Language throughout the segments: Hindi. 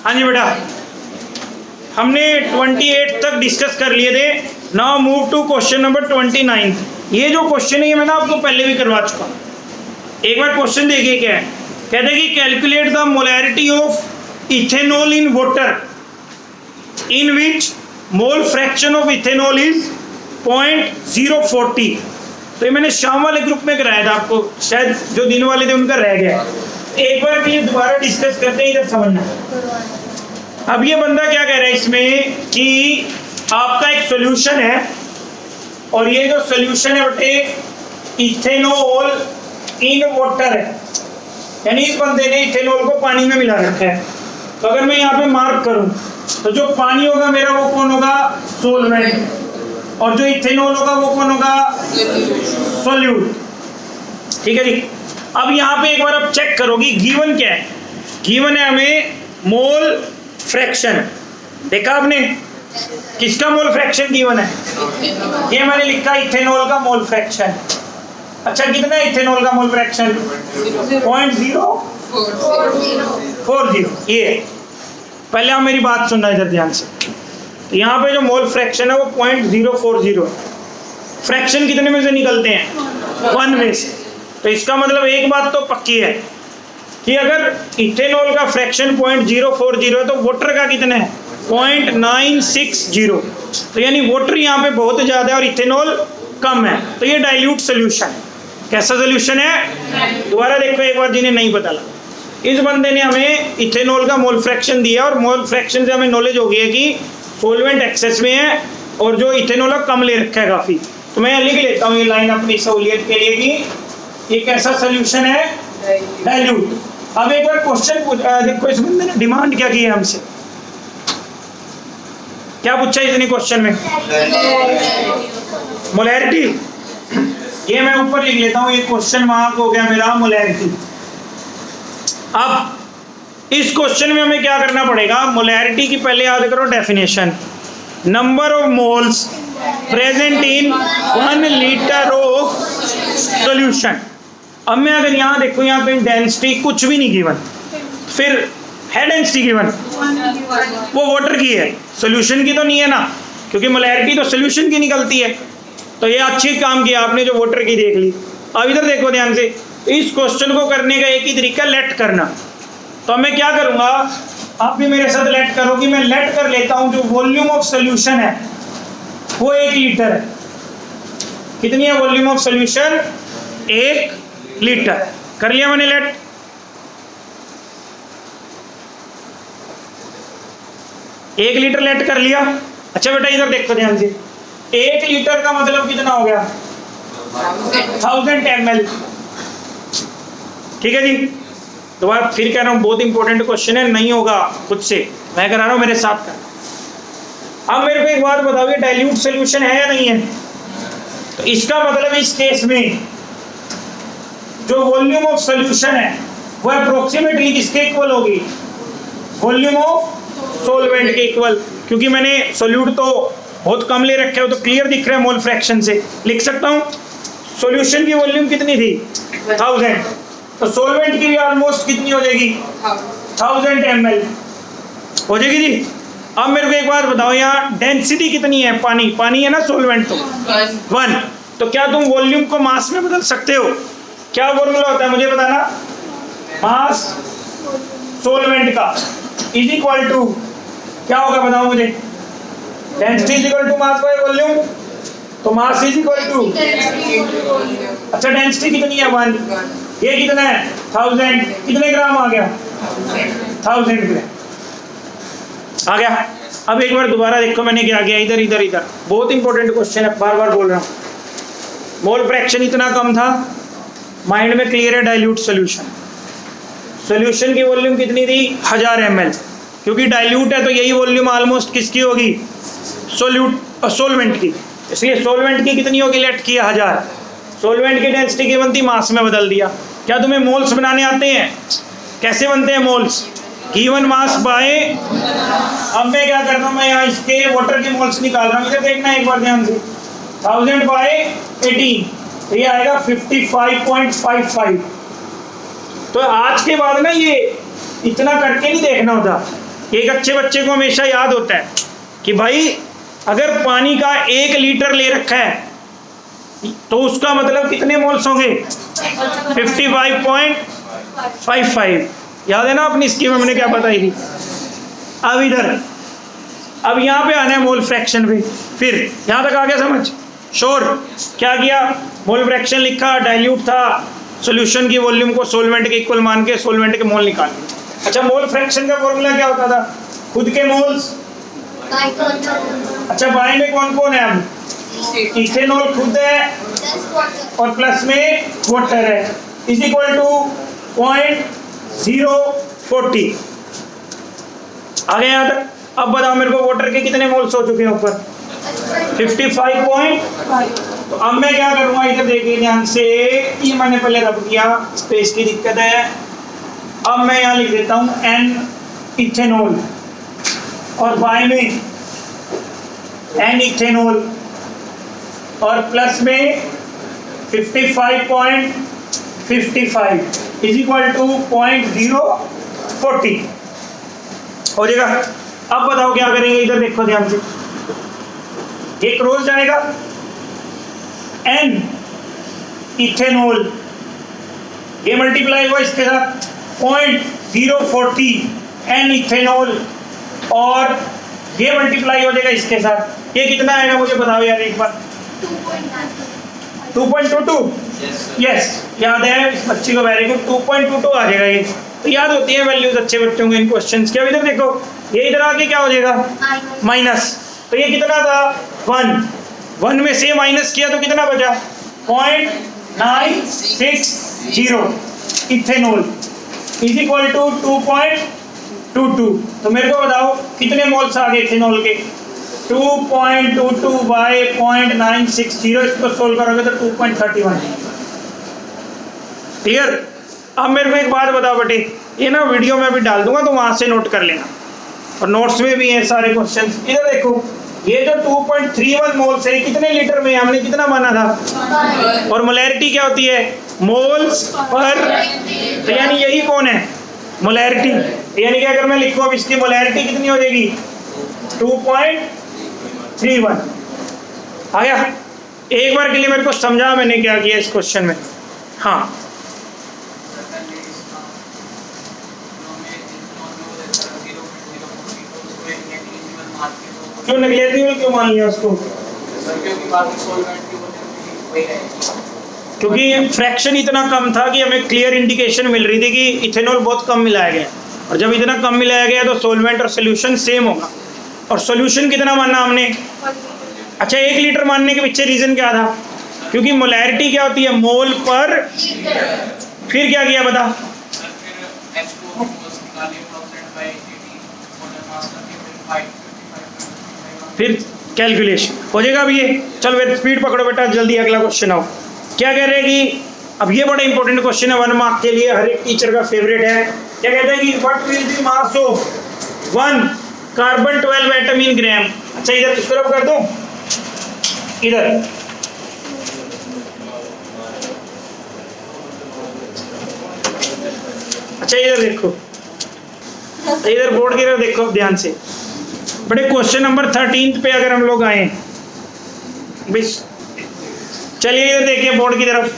हाँ जी बेटा, हमने 28 तक डिस्कस कर लिए थे। Now move to question number 29। ये जो क्वेश्चन है ये मैंने आपको पहले भी करवा चुका हूँ। एक बार क्वेश्चन देखिए क्या है। कहते हैं कि calculate the molarity of ethanol in water in which mole fraction of ethanol is 0.040। तो ये मैंने शाम वाले ग्रुप में कराया था आपको, शायद जो दिन वाले थे उनका रह गया। एक बार ये दोबारा डिस्कस करते हैं, इधर समझना। अब ये बंदा क्या कह रहा है इसमें कि आपका एक सॉल्यूशन है और ये जो सॉल्यूशन है बेटे इथेनॉल इन वाटर है, यानी इस बंदे ने इथेनॉल को पानी में मिला रखा है। तो अगर मैं यहाँ पे मार्क करूं तो जो पानी होगा मेरा वो कौन होगा? सोलवेंट। और जो इथेनॉल होगा वो कौन होगा? सॉल्यूट। ठीक है जी। अब यहाँ पे एक बार आप चेक करोगी गिवन क्या है। गिवन है हमें मोल फ्रैक्शन। देखा आपने किसका मोल फ्रैक्शन गिवन है? ये मैंने लिखा इथेनॉल का मोल फ्रैक्शन। अच्छा कितना है इथेनॉल का मोल फ्रैक्शन? 0.040। ये पहले आप मेरी बात सुनना इधर ध्यान से। तो यहाँ पे जो मोल फ्रैक्शन है वो 0.040 है। फ्रैक्शन कितने में से निकलते हैं? 1 में से। तो इसका मतलब एक बात तो पक्की है कि अगर इथेनॉल का फ्रैक्शन 0.040 है तो वाटर का कितना है? 0.960। तो यानी वाटर यहाँ पे बहुत ज़्यादा है और इथेनॉल कम है। तो ये डाइल्यूट सोल्यूशन। कैसा सोल्यूशन है? दोबारा देखो एक बार जिन्हें नहीं पता लगा। इस बंदे ने हमें इथेनॉल का मोल फ्रैक्शन दिया और मोल फ्रैक्शन से हमें नॉलेज हो गई है कि सोलवेंट एक्सेस में है और जो इथेनॉल कम ले रखा है काफ़ी। तो मैं लिख लेता हूँ ये लाइन अपनी सहूलियत के लिए कि ये कैसा सोल्यूशन है? डाइल्यूट। अब एक बार क्वेश्चन देखो, इस बंदे ने डिमांड क्या की है हमसे? क्या पूछा इसने क्वेश्चन में? मोलैरिटी। ये मैं ऊपर लिख लेता हूँ, ये क्वेश्चन मार्क हो गया मेरा मोलैरिटी। अब इस क्वेश्चन में हमें क्या करना पड़ेगा? मोलैरिटी की पहले याद करो definition. Number of moles present in 1 litre of solution. अब मैं अगर यहाँ देखो, यहाँ पे डेंसिटी कुछ भी नहीं गिवन, फिर है डेंसिटी गिवन, वो वाटर की है, सॉल्यूशन की तो नहीं है ना, क्योंकि मोलैरिटी तो सॉल्यूशन की निकलती है। तो ये अच्छी काम किया आपने जो वाटर की देख ली। अब इधर देखो ध्यान से, इस क्वेश्चन को करने का एक ही तरीका लेट करना। तो मैं क्या करूँगा, आप भी मेरे साथ लेट करो कि मैं लेट कर लेता हूँ जो वॉल्यूम ऑफ सॉल्यूशन है वो 1 लीटर है। कितनी है वॉल्यूम ऑफ सॉल्यूशन? 1 लीटर। कर लिया मैंने लेट। एक लीटर लेट कर लिया। अच्छा बेटा इधर देखो ध्यान से, 1 लीटर का मतलब कितना हो गया? 1000 ml। ठीक है जी। दोबारा फिर कह रहा हूँ, बहुत इंपॉर्टेंट क्वेश्चन है, नहीं होगा खुद से, मैं करा रहा हूँ मेरे साथ का। अब मेरे को एक बात बताओ, ये डाइल्यूट सोल्यूशन है या नहीं है? तो इसका मतलब इस केस में जो वॉल्यूम ऑफ सॉल्यूशन है वो अप्रोक्सीमेटली किसके इक्वल होगी? वॉल्यूम ऑफ सोलवेंट के इक्वल। क्योंकि मैंने सोल्यूट तो बहुत कम ले रखे हो तो क्लियर दिख रहा है मोल फ्रैक्शन से। लिख सकता हूँ सॉल्यूशन की वॉल्यूम कितनी थी? 1000। तो सोलवेंट की भी ऑलमोस्ट कितनी हो जाएगी? 1000 ml हो जाएगी जी। अब मेरे को एक बात बताओ, यहाँ डेंसिटी कितनी है? पानी है ना सोलवेंट, तो 1। तो क्या तुम वॉल्यूम को मास में बदल सकते हो? क्या फॉर्मूला होता है मुझे बताना? मास सोलवेंट का इज इक्वल टू क्या होगा बताओ मुझे? Density is equal to mass by volume. तो मास इज इक्वल टू, अच्छा डेंसिटी कितनी है? 1। ये कितना है? 1000। कितने ग्राम आ गया? 1000 ग्राम आ गया। अब एक बार दोबारा देखो मैंने क्या किया, इधर इधर इधर। बहुत इंपॉर्टेंट क्वेश्चन है, बार बार बोल रहा हूँ। मोल फ्रैक्शन इतना कम था, माइंड में क्लियर है। डाइल्यूट सोल्यूशन, सोल्यूशन की वॉल्यूम कितनी थी? 1000 ml। क्योंकि डाइल्यूट है तो यही वॉल्यूम ऑलमोस्ट किसकी होगी? सोलवेंट की। इसलिए सोलवेंट की कितनी होगी? लेट किया 1000। सोलवेंट की डेंसिटी की बनती, मास में बदल दिया। क्या तुम्हें मोल्स बनाने आते हैं? कैसे बनते हैं मोल्स? Given mass by. अब मैं क्या करता हूँ, मैं यहाँ इसके वाटर के मोल्स निकाल रहा हूँ। इधर देखना एक बार ध्यान से, 1000 बाय 18, तो ये आएगा 55.55। तो आज के बाद ना ये इतना करके नहीं देखना होता, एक अच्छे बच्चे को हमेशा याद होता है कि भाई अगर पानी का 1 लीटर ले रखा है तो उसका मतलब कितने मोल्स होंगे? 55.55। याद है ना अपनी स्कीम हमने क्या बताई थी? अब इधर, अब यहाँ पे आना है मोल फ्रैक्शन पे। फिर यहाँ तक आ गया समझ? श्योर? क्या किया? मोल फ्रैक्शन लिखा, डाइल्यूट था, सॉल्यूशन की वॉल्यूम को सोलवेंट के इक्वल मान के सोलवेंट के मोल निकाल लिए। अच्छा, मोल फ्रैक्शन का फॉर्मूला क्या होता था? खुद के मोल्स। अच्छा, बाएं में कौन कौन है? अब इथेनॉल खुद है और प्लस में वाटर है, इज इक्वल टू 0.040। आ गए यहाँ तक? अब बताओ मेरे को वाटर के कितने मोल्स हो चुके हैं ऊपर? 55 तो अब मैं क्या करूँगा, इधर देखिए ध्यान से, ये मैंने पहले रब किया, स्पेस की दिक्कत है। अब मैं यहाँ लिख देता हूँ N इथेनॉल और बाय में N इथेनॉल और प्लस में 55.55 इज इक्वल टू 0.040 हो जाएगा। अब बताओ क्या करेंगे? इधर देखो ध्यान से, ये क्रॉस जाएगा, N इथेनॉल ये मल्टीप्लाई हुआ इसके साथ 0.040 N इथेनॉल और ये मल्टीप्लाई हो जाएगा इसके साथ। ये कितना आएगा मुझे बताओ यार एक बार? 2.22। यस, याद है इस बच्ची को, वेरी गुड। 2.22 आ जाएगा ये, तो याद होती है वैल्यूज अच्छे बच्चों को इन क्वेश्चंस की। अब इधर देखो, ये इधर आके क्या हो जाएगा? माइनस। तो ये कितना था? 1 में से माइनस किया तो कितना बचा? 0.960 इथेनॉल इज इक्वल टू 2.22। तो मेरे को बताओ कितने मोल्स आ गए इथेनॉल के? 2.22 बाय 0.960, इसको सोल्व करोगे तो 2.31। क्लियर? अब मेरे को एक बात बताओ बेटे, ये ना वीडियो में भी डाल दूंगा तो वहां से नोट कर लेना, और नोट्स में भी है सारे क्वेश्चंस। इधर देखो, ये जो 2.31 मोल्स है कितने लीटर में? हमने कितना माना था? और मोलैरिटी क्या होती है? Moles per. तो यानी यही कौन है? मोलैरिटी। यानी कि अगर मैं लिखूं अब इसकी मोलैरिटी कितनी हो जाएगी? 2.31। आ गया? एक बार के लिए मेरे को समझा मैंने क्या किया इस क्वेश्चन में? हाँ, क्यों नेग्लेक्टेबल क्यों मान लिया उसको? क्योंकि फ्रैक्शन इतना कम था कि हमें क्लियर इंडिकेशन मिल रही थी कि इथेनॉल बहुत कम मिलाया गया, और जब इतना कम मिलाया गया तो सोलवेंट और सोल्यूशन सेम होगा। और सोल्यूशन कितना मानना हमने? अच्छा, 1 लीटर मानने के पीछे रीजन क्या था? क्योंकि मोलैरिटी क्या होती है? मोल पर। फिर क्या किया बता? फिर कैलकुलेशन हो जाएगा। अब ये चल वे स्पीड पकड़ो बेटा, जल्दी अगला क्वेश्चन आओ। क्या कह रहे हैं कि अब ये बड़ा इंपॉर्टेंट क्वेश्चन है, 1 मार्क के लिए, हर एक टीचर का फेवरेट है। क्या कहते हैं कि what will be mass of 1 carbon 12 atom in gram. अच्छा, इधर इसको रब कर दूं, इधर अच्छा इधर देखो, इधर बोर्ड की तरफ देखो ध्यान से। बड़े क्वेश्चन नंबर 13 पे अगर हम लोग आए, चलिए इधर देखिए बोर्ड की तरफ।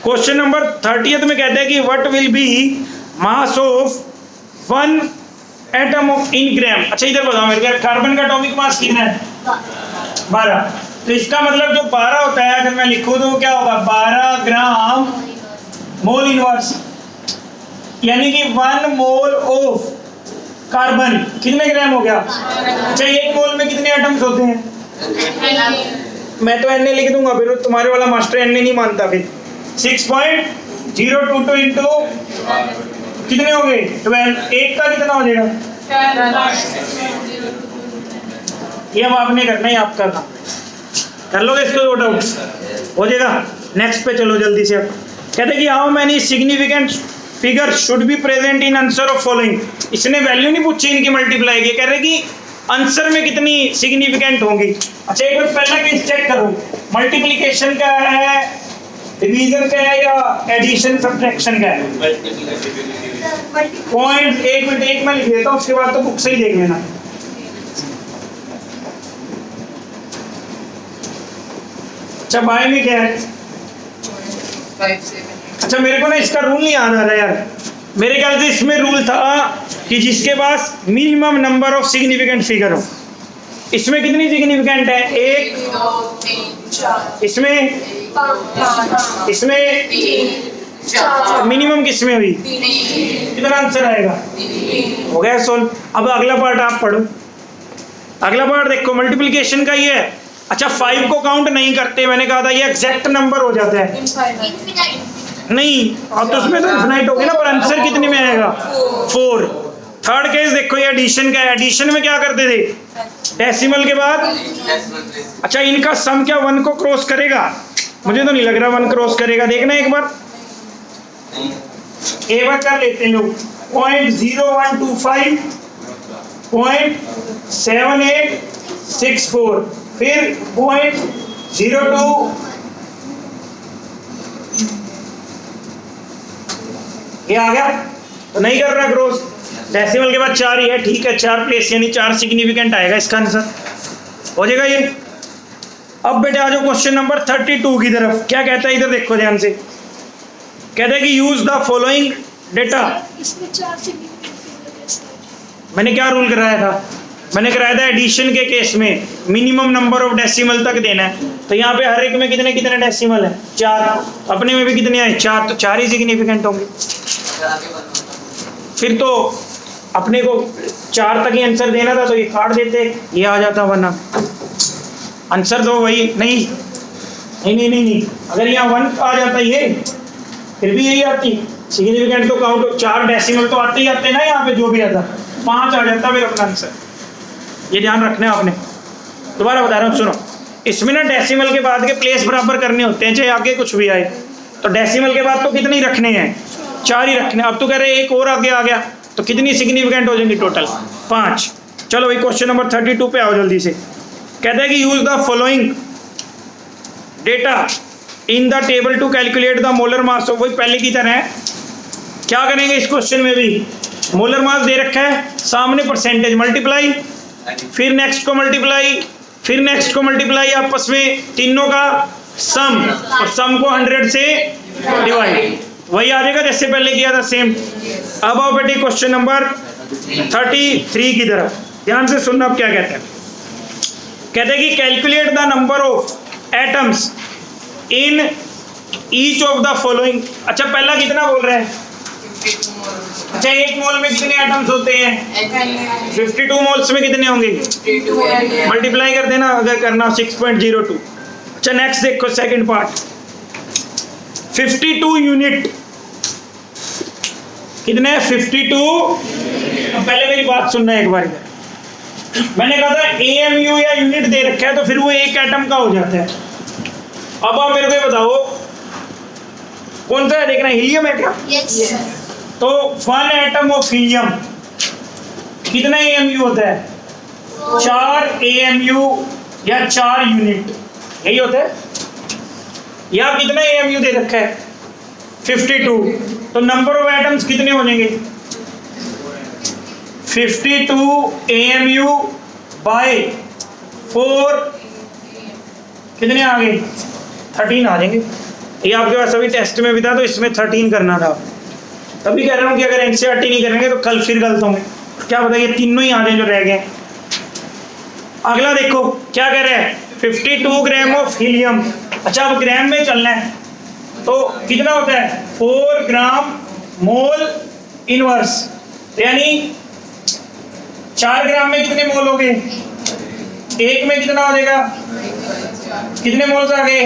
क्वेश्चन नंबर 30 में कहता है कि what will be mass of 1 atom of in gram. अच्छा, इधर बताओ मेरे को, कार्बन का एटॉमिक मास कितना है? 12। तो इसका मतलब जो 12 होता है, अगर मैं लिखूं तो क्या होगा? 12 ग्राम मोल इनवर्स, यानी कि 1 मोल ऑफ कार्बन कितने ग्राम हो गया? अच्छा, 1 मोल में कितने एटम्स होते हैं? मैं तो एन लिख दूंगा, फिर तुम्हारे वाला मास्टर एन नहीं मानता। फिर 6.022 इंटू कितने हो गए? 12। एक का कितना हो जाएगा? ये अब आपने करना है, आप करना कर लोगे इसको, नो डाउट हो जाएगा। नेक्स्ट पे चलो जल्दी से। कहते कि how many significant figure should be present in answer of following. इसने वैल्यू नहीं पूछी इनकी मल्टीप्लाई की, कह रहे कि आंसर में कितनी सिग्निफिकेंट होंगी। अच्छा, एक बार पहला केस चेक करो, मल्टीप्लिकेशन का है डिवीजन का है या एडिशन सब्ट्रैक्शन का है? पॉइंट एक मिनट एक में लिख देता हूँ, उसके बाद तो बुक से ही देख लेना। अच्छा बाय में क्या है? अच्छा मेरे को ना इसका रूल नहीं याद आ रहा यार, मेरे ख्याल से इसमें रूल था कि जिसके पास minimum number of significant figure हो। इसमें कितनी सिग्निफिकेंट है? 1 2 3 4। इसमें मिनिमम किसमें हुई? कितना आंसर आएगा? हो गया सोल्व। अब अगला पार्ट आप पढ़ो। अगला पार्ट देखो, मल्टीप्लिकेशन का ही है। अच्छा 5 को काउंट नहीं करते, मैंने कहा था ये एग्जैक्ट नंबर हो जाता है। नहीं, अब तो उसमें तो इनफिनाइट हो गया ना, पर आंसर कितने में आएगा? 4। थर्ड केस देखो, ये एडिशन का है। एडिशन में क्या करते थे? डेसिमल के बाद। अच्छा इनका सम क्या 1 को क्रॉस करेगा? मुझे तो नहीं लग रहा 1 क्रॉस करेगा, देखना एक बार। एक बार कर लेते हैं लोग। 0.0125 0.7864 फिर 0.02 ये आ गया। तो नहीं कर रहा क्रॉस, डेसिमल के बाद 4 ही है, ठीक है 4 प्लेस यानी 4 सिग्निफिकेंट आएगा इसका आंसर, हो जाएगा ये। अब बेटे आ जाओ क्वेश्चन नंबर 32 की तरफ। क्या कहता है इधर देखो ध्यान से, कहता है कि यूज द फॉलोइंग डेटा। इसमें 4 सिग्निफिकेंट। मैंने क्या रूल कराया था? मैंने कराया था एडिशन के केस में मिनिमम नंबर ऑफ डेसिमल तक देना है। तो यहाँ पे हर एक में कितने कितने डेसिमल है? 4। अपने में भी कितने आए? 4, तो 4 ही सिग्निफिकेंट होंगे। फिर तो अपने को 4 तक ही आंसर देना था, तो ये काट देते, ये आ जाता, वरना आंसर तो वही नहीं। अगर यहाँ 1 आ जाता ये, फिर भी यही आती सिग्निफिकेंट। तो काउंट 4 डेसिमल तो आते ही आते ना, यहाँ पे जो भी आता 5 आ जाता फिर अपना आंसर। ये ध्यान रखना है आपने। दोबारा बता रहा हूँ सुनो, इसमें ना डेसिमल के बाद के प्लेस बराबर करने होते हैं, चाहे आगे कुछ भी आए। तो डेसिमल के बाद तो कितने ही रखने हैं? 4 ही रखने। अब तो कह रहे हैं एक और आगे आ गया, तो कितनी सिग्निफिकेंट हो जाएंगी टोटल? 5। चलो भाई क्वेश्चन नंबर 32 पे आओ जल्दी से। कहते हैं कि use the following data in the table to calculate the molar mass of. वही पहले की तरह है, क्या करेंगे इस क्वेश्चन में भी? मोलर मास दे रखा है, सामने परसेंटेज मल्टीप्लाई, फिर नेक्स्ट को मल्टीप्लाई, फिर नेक्स्ट को मल्टीप्लाई, आपस में तीनों का सम, और सम को 100 से डिवाइड। वही आ जाएगा जैसे पहले किया था, सेम। अब आओ बेटे क्वेश्चन नंबर 33 की तरफ, ध्यान से सुनना। अब क्या कहते हैं? कहते हैं कि calculate the number of atoms in each of the following. अच्छा पहला कितना बोल रहे हैं? अच्छा 1 मोल में कितने एटम्स होते हैं? 52 मोल्स में कितने होंगे? मल्टीप्लाई कर देना अगर करना 6.02। अच्छा नेक्स्ट देखो सेकंड पार्ट, 52 यूनिट कितने? 52। पहले मेरी बात सुनना एक बार। मैंने कहा था AMU या यूनिट दे रखा है तो फिर वो एक एटम का हो जाता है। अब आप मेरे को बताओ कौन सा है, देखना हीलियम है क्या? यस। तो 1 एटम ऑफ हीलियम कितना AMU होता है? 4 AMU या 4 यूनिट, यही होता है। या कितना AMU दे रखा है? 52। तो नंबर ऑफ एटम्स कितने हो जाएंगे? 52 AMU बाय 4 कितने आ गए? 13 आ जाएंगे। ये आपके पास अभी टेस्ट में भी था, तो इसमें 13 करना था। तभी कह रहा हूँ कि अगर NCERT नहीं करेंगे तो कल फिर गलत होंगे। क्या बताइए, तीनों ही आ जाए जो रह गए। अगला देखो क्या कह रहे हैं, 52 ग्राम ऑफ हीलियम। अच्छा अब ग्राम में चलना है, तो कितना होता है? 4 ग्राम मोल इनवर्स, यानी 4 ग्राम में कितने मोल हो गए? 1 में कितना हो जाएगा? कितने मोल्स आ गए?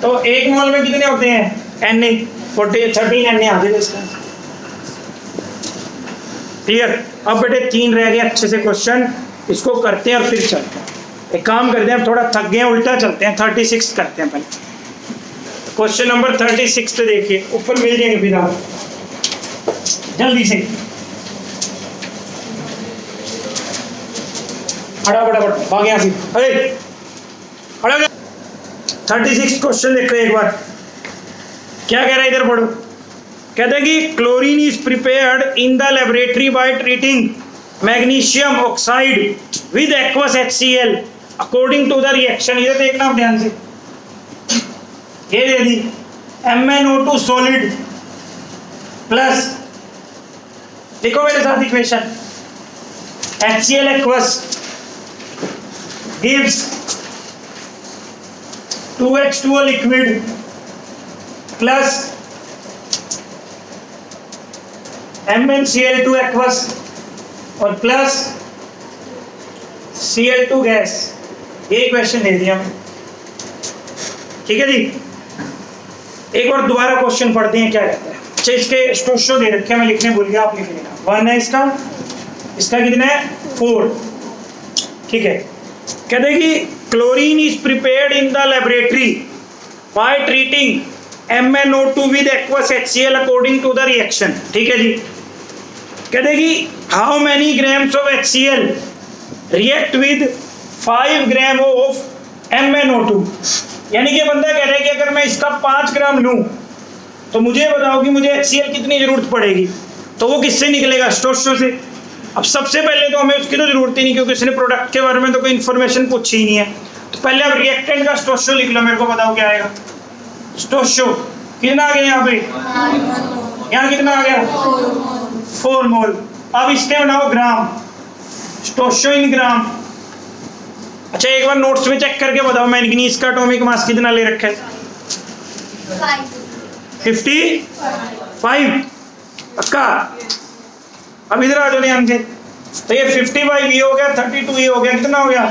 तो 1 मोल में कितने होते हैं? Na 13 Na आ जाएगा इसका। क्लियर? अब बेटे 3 रह गए अच्छे से क्वेश्चन, इसको करते हैं और फिर चलते हैं। एक काम करते हैं, थोड़ा थक गए हैं, उल्टा चलते हैं। 36 करते हैं पहले। क्वेश्चन नंबर 36 पे देखिए, ऊपर मिल जाएंगे फिर आप जल्दी से। फटाफट भाग यहाँ से। अरे 36 क्वेश्चन देखो एक बार। क्या कह रहा है इधर पढ़ो। कहते हैं कि chlorine is prepared in the laboratory by treating magnesium oxide with aqueous HCl according to the reaction. इधर देखना आप ध्यान से, ये दे दी MnO2 सॉलिड प्लस, देखो मेरे साथ equation, HCl aqueous gives 2H2O liquid plus MnCl2 aqueous और प्लस Cl2 गैस। ये इक्वेशन दे दिया, ठीक है जी। एक बार दोबारा क्वेश्चन पढ़ते हैं क्या कहता है। अच्छा, इसके स्टोशो दे रखे हैं, मैं लिखने भूल गया, आप लिख लेना। 1 है इसका कितना है 4, ठीक है। कहते हैं कि chlorine is prepared in the laboratory by treating MnO2 with aqueous HCl according to the reaction, ठीक है जी। कहते हैं कि how many grams of HCl react with 5 gram of MnO2। यानी कि बंदा कह रहा है कि अगर मैं इसका 5 ग्राम लूं तो मुझे बताओ कि मुझे HCl कितनी जरूरत पड़ेगी। तो वो किससे निकलेगा, स्टोशो से। अब सबसे पहले तो हमें उसकी तो जरूरत ही नहीं, क्योंकि उसने प्रोडक्ट के बारे में तो कोई इन्फॉर्मेशन पूछी ही नहीं है। तो पहले आप रिएक्टेंट का स्टोशो लिख लो, मेरे को बताओ क्या आएगा। स्टोशो कितना आ गया यहाँ पे, यहाँ कितना आ गया 4 मोल। अब इसके बनाओ ग्राम, स्टोशो इन ग्राम। अच्छा, एक बार नोट्स में चेक करके बताओ मैंगनीज का एटॉमिक मास कितना ले रखा है, 55 पक्का। अब इधर आ जाओ ध्यान से, तो ये 55 ये हो गया, 32 ये हो गया, कितना हो गया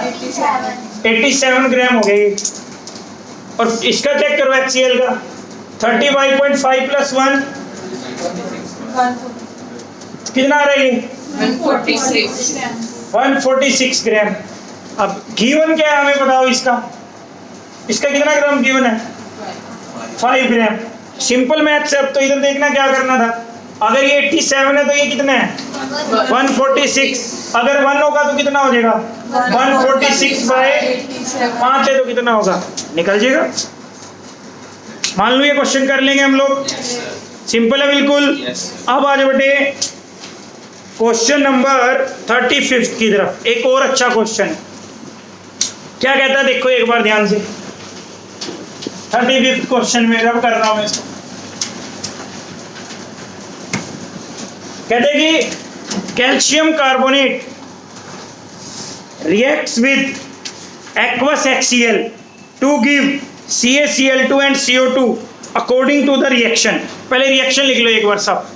87 ग्राम हो गया ये। और इसका चेक करो HCl का 35.5 प्लस 1 कितना आ रहा है ये 146 ग्राम। अब गिवन क्या है हमें बताओ, इसका कितना ग्राम गिवन है 5 ग्राम। सिंपल मैथ से अब तो इधर देखना क्या करना था, अगर ये 87 है तो ये कितना है 146, अगर 1 होगा तो कितना हो जाएगा 146 बाय 5 है तो कितना होगा, निकल जाएगा। मान लो ये क्वेश्चन कर लेंगे हम लोग, सिंपल है बिल्कुल। अब आज बेटे क्वेश्चन नंबर 35 की तरफ, एक और अच्छा क्वेश्चन है। क्या कहता है देखो एक बार ध्यान से, 35 क्वेश्चन में अब कर रहा हूं मैं इसको। कहते हैं कि calcium carbonate reacts with aqueous HCl to give CaCl2 and CO2 according to the reaction. पहले रिएक्शन लिख लो एक बार सब।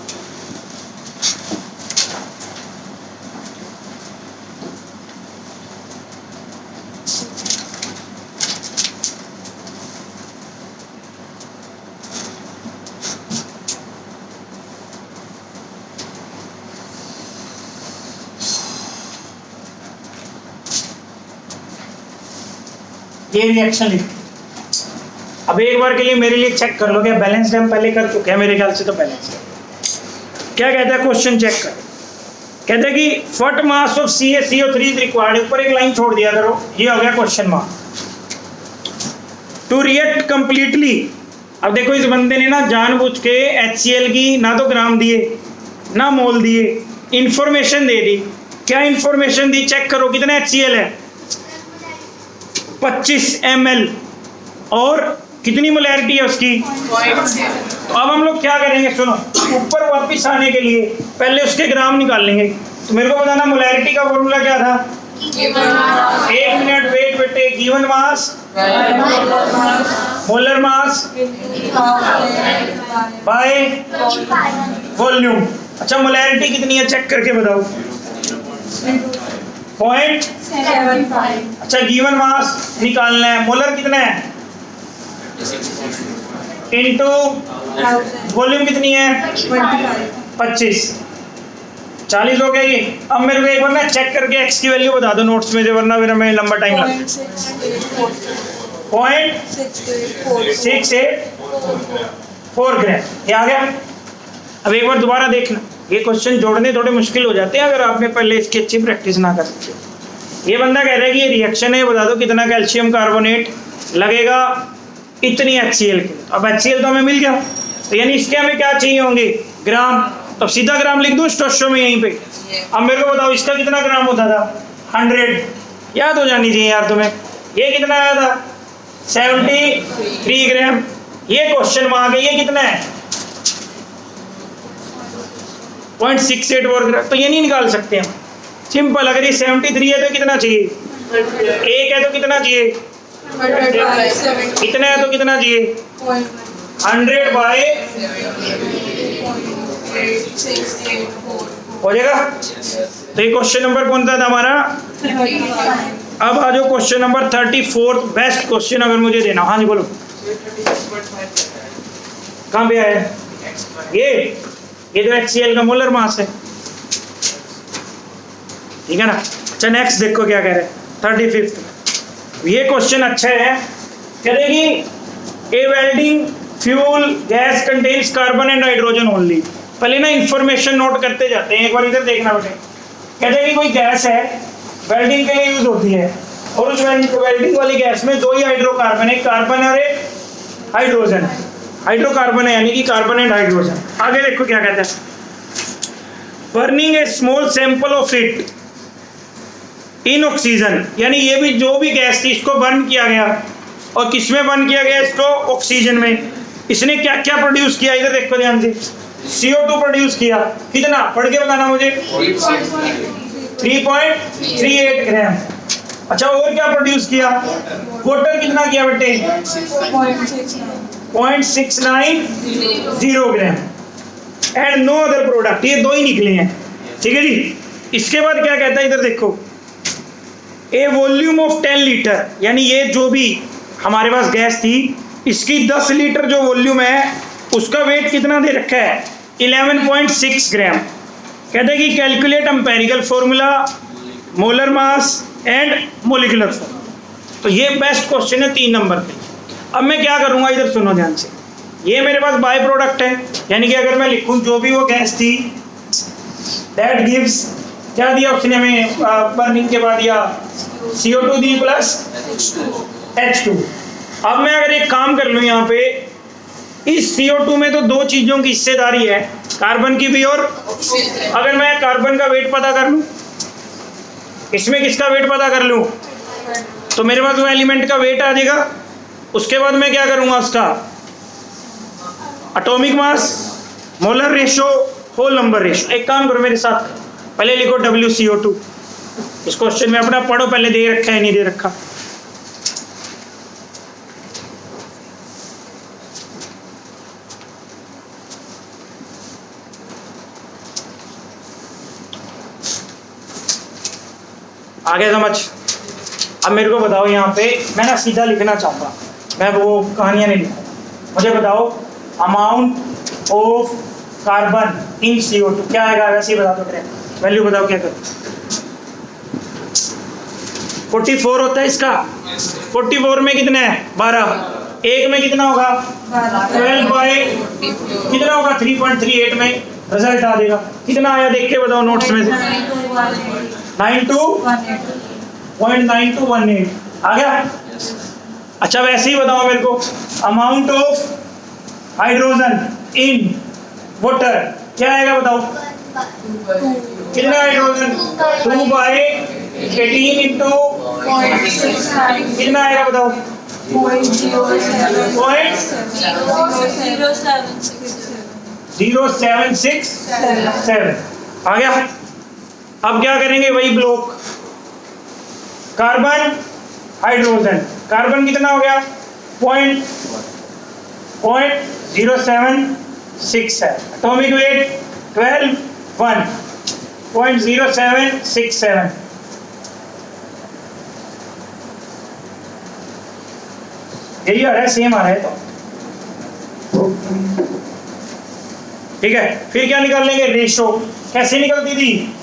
ये रिएक्शन लिख। अब एक बार के लिए मेरे लिए चेक कर लो, क्या बैलेंस्ड हम पहले कर चुके हैं, मेरे ख्याल से तो बैलेंस्ड है। क्या कहता है क्वेश्चन चेक कर, कहते हैं कि what mass of CaCO3 is required, ऊपर एक लाइन छोड़ दिया करो, ये हो गया question mark, to react completely. अब देखो इस बंदे ने ना जानबूझ के HCl की ना तो ग्राम दिए ना मोल दिए, इंफॉर्मेशन दे दी। क्या इंफॉर्मेशन दी, चेक करो कितना HCl है 25 ml और कितनी मोलैरिटी है उसकी। तो अब हम लोग क्या करेंगे, सुनो, ऊपर वापस आने के लिए पहले उसके ग्राम निकाल लेंगे। तो मेरे को बताना मोलैरिटी का फॉर्मूला क्या था, 1 मिनट वेट बेटे, given mass molar mass by volume. अच्छा मोलैरिटी कितनी है चेक करके बताओ, 0.75। अच्छा गिवन मास निकालना है, मोलर कितना है इनटू वॉल्यूम कितनी है 25, 40 हो गया ये। अब मेरे को एक बार ना चेक करके एक्स की वैल्यू बता दो नोट्स में, वरना फिर हमें लंबा टाइम लगेगा। 0.684 ग्राम, ये आ गया। अब एक बार दोबारा देखना, ये क्वेश्चन जोड़ने थोड़े मुश्किल हो जाते हैं अगर आपने पहले इसकी अच्छी प्रैक्टिस ना कर सके। ये बंदा कह रहा है कि ये रिएक्शन है, बता दो कितना कैल्शियम कार्बोनेट लगेगा इतनी HCl की। अब HCl तो हमें मिल गया, तो यानी इसके हमें क्या चाहिए होंगे, ग्राम। तो सीधा ग्राम लिख दूं स्टोशो में यहीं पे। अब मेरे को बताओ इसका कितना ग्राम होता था, 100। याद हो जानी चाहिए यार तुम्हें। ये कितना आया था, 73 ग्राम। ये क्वेश्चन मांग है, ये कितना है 0.684 ग्राम। तो ये नहीं निकाल सकते हम, सिंपल। अगर ये 73 है तो कितना चाहिए, 1 है तो कितना चाहिए, कितना है तो कितना चाहिए, 100 बाय हो जाएगा। तो ये क्वेश्चन नंबर कौन सा था हमारा। अब आ जाओ क्वेश्चन नंबर 34, बेस्ट क्वेश्चन अगर मुझे देना। हाँ जी बोलो, कहाँ पे आया ये जो HCl का मोलर मास है, ठीक है ना। अच्छा नेक्स्ट देखो क्या कह रहे हैं 35। ये क्वेश्चन अच्छा है, कह रहे कि a welding fuel gas contains carbon and hydrogen only. पहले ना इंफॉर्मेशन नोट करते जाते हैं, एक बार इधर देखना बेटे। कहते हैं कि कोई गैस है, वेल्डिंग के लिए यूज होती है, और उस वेल्डिंग वाली गैस में 2 ही हाइड्रोकार्बन, एक कार्बन और एक हाइड्रोजन। हाइड्रोकार्बन है यानी कि कार्बन एंड हाइड्रोजन। आगे देखो क्या कहता है, burning A small sample of it in oxygen. यानी ये भी जो भी गैस थी इसको बर्न किया गया, और किस में बर्न किया गया, इसको ऑक्सीजन में। इसने क्या क्या प्रोड्यूस किया, इधर देखो ध्यान से, CO2 प्रोड्यूस किया। कितना पढ़ के बताना मुझे, 3.38 ग्राम। अच्छा और क्या प्रोड्यूस किया, वाटर कितना किया बेटे, 0.690 ग्राम, एंड नो अदर प्रोडक्ट। ये 2 ही निकले हैं, ठीक है जी। इसके बाद क्या कहता है, इधर देखो, ए वॉल्यूम ऑफ 10 लीटर। यानी ये जो भी हमारे पास गैस थी, इसकी 10 लीटर जो वॉल्यूम है, उसका वेट कितना दे रखा है, 11.6 ग्राम। कहते हैं कि calculate empirical formula, molar mass and molecular formula. तो ये बेस्ट क्वेश्चन है 3 नंबर पे। अब मैं क्या करूंगा, इधर सुनो ध्यान से। ये मेरे पास बाय प्रोडक्ट है, यानी कि अगर मैं लिखूं जो भी वो गैस थी, दैट गिव्स, क्या दिया उसने हमें बर्निंग के बाद, या CO2 दी प्लस H2। अब मैं अगर एक काम कर लूं यहाँ पे, इस CO2 में तो 2 चीजों की हिस्सेदारी है, कार्बन की भी और अगर मैं कार्बन का वेट पता कर लूं, इसमें किसका वेट पता कर लूं, तो मेरे पास वो एलिमेंट का वेट आ जाएगा। उसके बाद मैं क्या करूंगा, उसका atomic mass, molar ratio, whole number ratio. एक काम करो मेरे साथ, पहले लिखो WCO2। इस क्वेश्चन में अपना पढ़ो, पहले दे रखा है नहीं दे रखा। आगे समझ। अब मेरे को बताओ यहाँ पे, मैं ना सीधा लिखना चाहूँगा, मैं वो कहानियाँ नहीं लिखूँ। मुझे बताओ amount of carbon in CO2 क्या आएगा, वैसे ही बता दो, मेरे वैल्यू बताओ क्या करो। 44 होता है इसका, 44 में कितना है 12, एक में कितना होगा 12 बाय कितना होगा 3.38 में रिजल्ट आ जाएगा। कितना आया देख के बताओ नोट्स में से, 92.9218 आ गया। अच्छा वैसे ही बताओ मेरे को, amount of hydrogen in water क्या आएगा बताओ, कितना हाइड्रोजन 2 बाय 18 इंटू कितना आएगा बताओ 0.0767 आ गया। अब क्या करेंगे, वही ब्लॉक कार्बन हाइड्रोजन, कार्बन कितना हो गया 0.0767, एटॉमिक वेट 12.0767। यही आ रहा है, सेम आ रहा है तो ठीक है। फिर क्या निकाल लेंगे, रेशो। कैसे निकलती थी,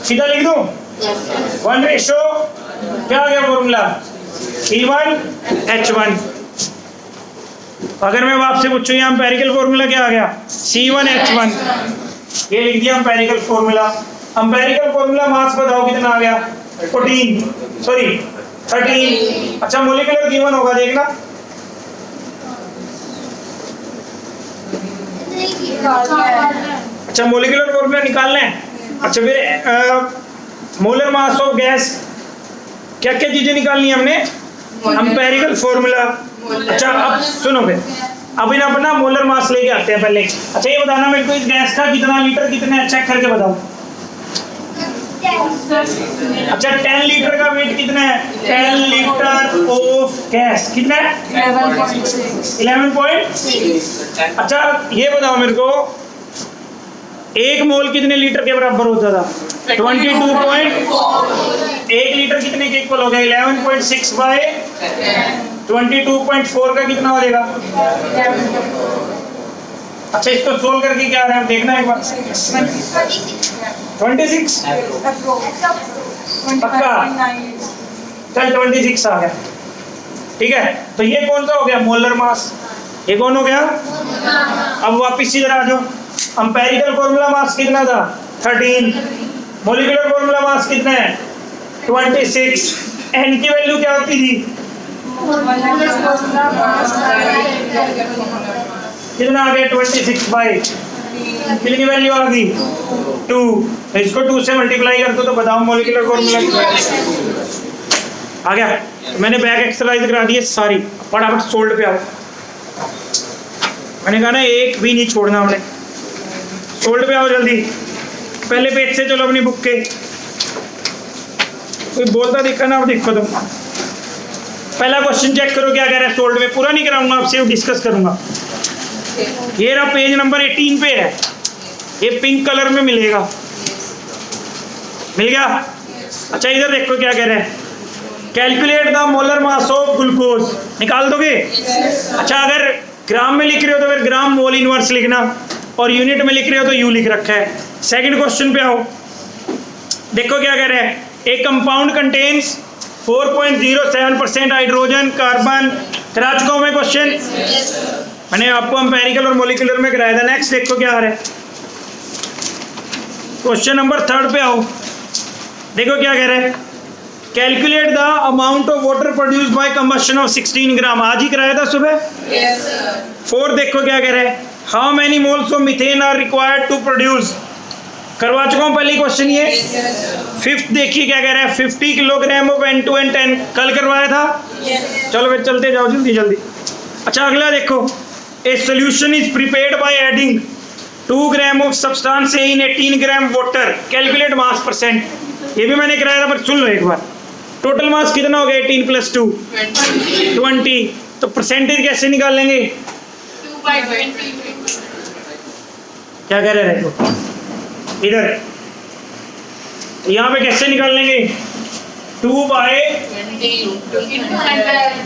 सीधा लिख दूं 1 रेशो क्या आ गया फॉर्मूला C1H1। अगर मैं आपसे पूछूं यहाँ एम्पेरिकल फॉर्मूला क्या आ गया C1H1, ये लिख दिया empirical formula. Empirical formula mass बताओ कितना आ गया 13। अच्छा मोलिकुलर गिवन होगा देखना, अच्छा मोलिकुलर फॉर्मूला निकालना है। अच्छा फिर मोलर मास ऑफ गैस, क्या क्या चीजें निकालनी है हमने? Empirical formula. अच्छा अब सुनो फिर, अब इन अपना मोलर मास लेके आते हैं पहले। अच्छा ये बताना मेरे को इस गैस का कितना लीटर कितने है, चेक करके बताओ। अच्छा 10 लीटर का वेट कितना है? 10 लीटर ऑफ गैस कितना है? 11.6। अच्छा ये बताओ मेरे को, एक मोल कितने लीटर के बराबर होता था? 22. 1 लीटर कितने के इक्वल हो गया? 11.6 बाय 22.4 का कितना हो जाएगा? अच्छा इसको सोल्व करके क्या आ रहा है देखना एक बार। 26 पक्का? चल 26 आ गया, ठीक है। तो ये कौन सा हो गया? Molar mass. ये कौन हो गया? अब वापिस इधर आ जाओ। एम्पिरिकल फॉर्मूला मास कितना था? 13। मोलिकुलर फॉर्मूला मास कितना है? 26। एन की वैल्यू क्या होती थी? कितना आ गया? 26 बाई कितनी वैल्यू आ गई? 2। इसको 2 से मल्टीप्लाई कर दो तो बताओ मोलिकुलर फॉर्मूला आ गया। मैंने बैक एक्सरसाइज करा दी है सारी, फटाफट सोल्ड पे आओ। मैंने कहा ना एक भी नहीं छोड़ना हमने। सोल्ड पे आओ जल्दी, पहले पेज से चलो अपनी बुक के। कोई बोलता दिखा ना, अब देखो तुम। पहला क्वेश्चन चेक करो क्या कह रहा है सोल्ड में। पूरा नहीं कराऊंगा आपसे, डिस्कस करूंगा। ये रहा पेज नंबर 18 पे है, ये पिंक कलर में मिलेगा। मिल गया? अच्छा इधर देखो क्या कह रहे हैं, calculate the molar mass of glucose. निकाल दोगे? अच्छा अगर ग्राम में लिख रहे हो तो फिर ग्राम मोल इनवर्स लिखना, और यूनिट में लिख रहे हो तो यू लिख रखा है। सेकंड क्वेश्चन पे आओ, देखो क्या कह रहे हैं, एक कंपाउंड कंटेन्स 4.07% हाइड्रोजन कार्बन। करा चुका हूं मैं क्वेश्चन, मैंने आपको एम्पिरिकल और मोलिकुलर में कराया था। नेक्स्ट देखो क्या आ रहा है, क्वेश्चन नंबर 3 पे आओ। देखो क्या कह रहे हैं, calculate the amount of water produce by combustion of 16 ग्राम। आज ही कराया था सुबह। 4 देखो क्या कह रहे हैं, how many moles of methane are required to produce. करवा चुका हूँ पहली क्वेश्चन ये। 5th देखिए क्या कह रहा है, 50 किलोग्राम ऑफ N2N10। कल करवाया था। चलो फिर चलते जाओ जल्दी जल्दी। अच्छा अगला देखो, a solution is prepared by adding 2 gram of substance in 18 gram water. Calculate mass percent. ये भी मैंने कराया था पर सुन लो एक बार। टोटल मास कितना हो गया? 18 + 2 20। तो परसेंटेज कैसे निकाल लेंगे? 2/20। क्या कह रहे हैं इधर, यहाँ पे कैसे निकाल लेंगे? 2/20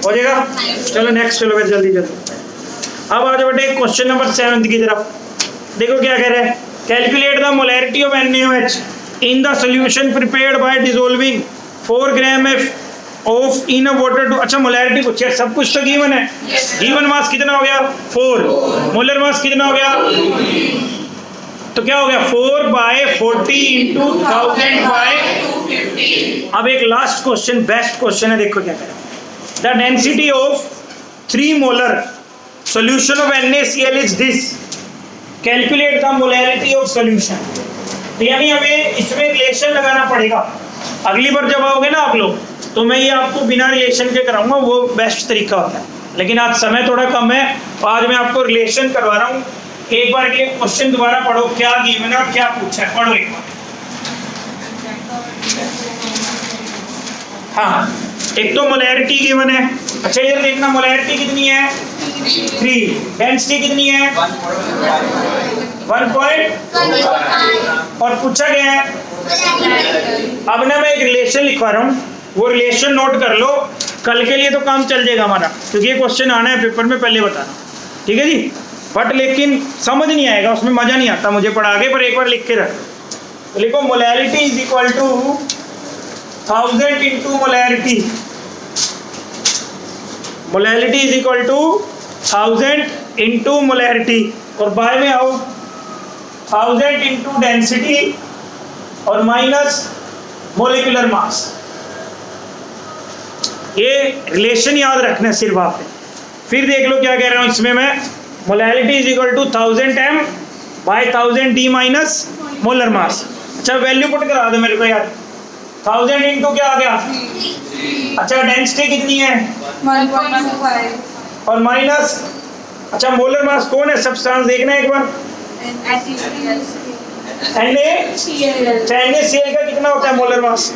हो जाएगा। चलो नेक्स्ट, चलो फिर जल्दी जल्दी। अब आ जाओ बेटे क्वेश्चन नंबर 7 की तरफ। देखो क्या कह रहे हैं, calculate the molarity of NaOH in the solution prepared by dissolving 4 gram of in a water to. अच्छा मोलैरिटी पूछे, सब कुछ तो गिवन है। गिवन मास कितना हो गया? 4। मोलर मास कितना हो गया? तो क्या हो गया? 4/40 × 1000/250। अब एक लास्ट क्वेश्चन, बेस्ट क्वेश्चन है। देखो क्या कह रहा है, the density of 3 molar solution of NaCl is this. Calculate the molarity of solution. तो यानी हमें इसमें रिलेशन लगाना पड़ेगा। अगली बार जब आओगे ना आप लोग, तो मैं ये आपको बिना रिलेशन के कराऊंगा, वो बेस्ट तरीका होता है। लेकिन आज समय थोड़ा कम है, तो आज मैं आपको रिलेशन करवा रहा हूँ। एक बार के क्वेश्चन दोबारा पढ़ो, क्या गिवन है और क्या पूछा है, पढ़ो एक बार। हाँ, एक तो मोलैरिटी गिवन है। अच्छा इधर देखना, मोलैरिटी कितनी है? 3। डेंसिटी कितनी है? 1. और पूछा गया है। अब ना मैं एक रिलेशन लिखवा रहा हूँ, वो रिलेशन नोट कर लो, कल के लिए तो काम चल जाएगा हमारा, क्योंकि ये क्वेश्चन आना है पेपर में, पहले बताना, ठीक है जी। बट लेकिन समझ नहीं आएगा, उसमें मजा नहीं आता मुझे पढ़ा के, पर एक बार लिख के रख। तो लिखो molarity is equal to 1000 into molarity. Molarity is equal to 1000 into molarity, और बाय में आओ 1000 इंटू डेंसिटी और माइनस मोलिकुलर मास। ये रिलेशन याद रखना सिर्फ आपने। फिर देख लो क्या कह रहा हूँ इसमें मैं, molarity is equal to 1000 m by 1000 D minus molar mass. अच्छा वैल्यू पुट करा दो मेरे को यार, 1000 इंटू क्या आ गया। अच्छा डेंसिटी कितनी है 1.25 और माइनस, अच्छा मोलर मास कौन है सब्सटेंस देखना है एक बार। NaCl का कितना होता है मोलर मास।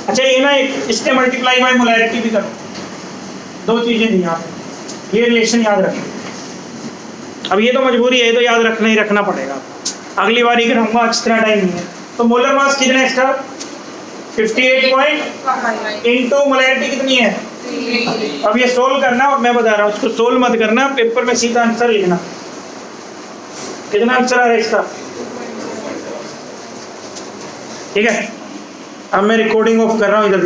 अच्छा ये ना एक इसके मल्टीप्लाई बाय मोलैरिटी भी करो, दो चीजें दी यहाँ पे, ये रिलेशन याद रखना। अब ये तो मजबूरी है, ये तो याद रखना ही रखना पड़ेगा, अगली बार ही कराऊंगा, एक्स्ट्रा टाइम नहीं है। तो मोलर मास कितना है इसका 58 पॉइंट इंटू मोलैरिटी कितनी है। अब ये सोल्व करना, और मैं बता रहा हूँ उसको सोल्व मत करना, पेपर में सीधा आंसर लिखना। कितना आंसर आ रहा है इसका, ठीक है। अब मैं रिकॉर्डिंग ऑफ कर रहा हूँ, इधर